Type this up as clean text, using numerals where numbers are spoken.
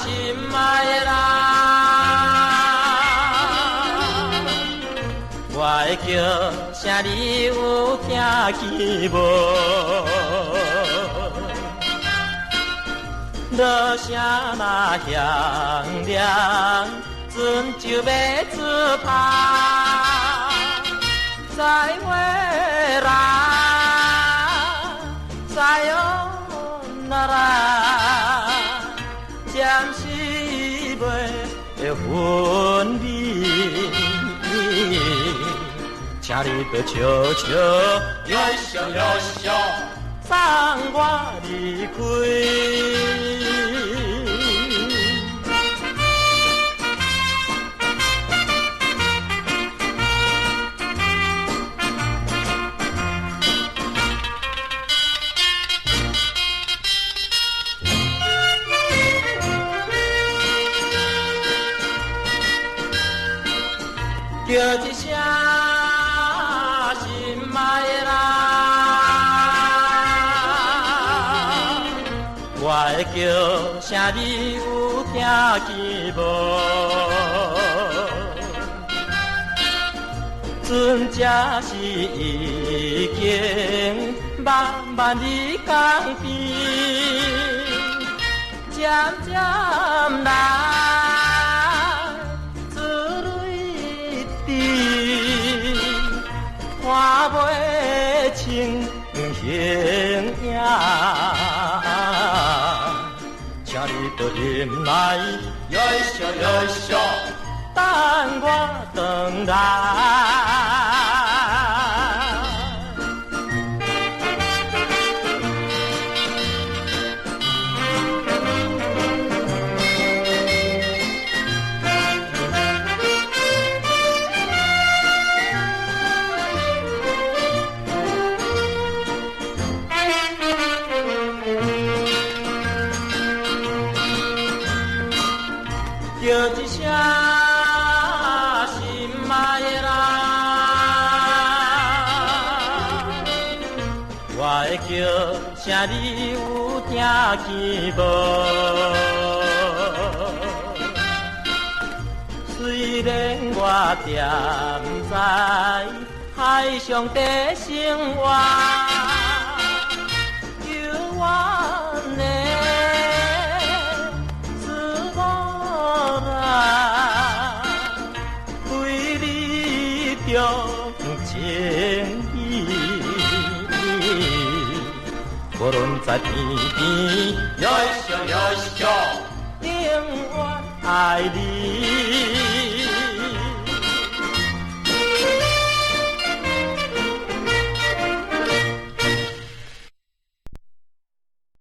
心爱的人，我会叫声你有听见无？落声若响亮，船就要出发。再会啦，再有那啦，暂时袂分离，请你着笑笑，越笑越笑，送我离开。叫一声心爱的人，我会叫声你有听见无？船只是已经慢慢离港边，渐渐来。看袂清形影，请你着忍耐，越笑越笑，等我回来。叫一声心爱的人，我会叫声你有听见无？虽然我踮在海上的生活，犹原的。用情意，无论在天边，越笑越笑，永远爱你。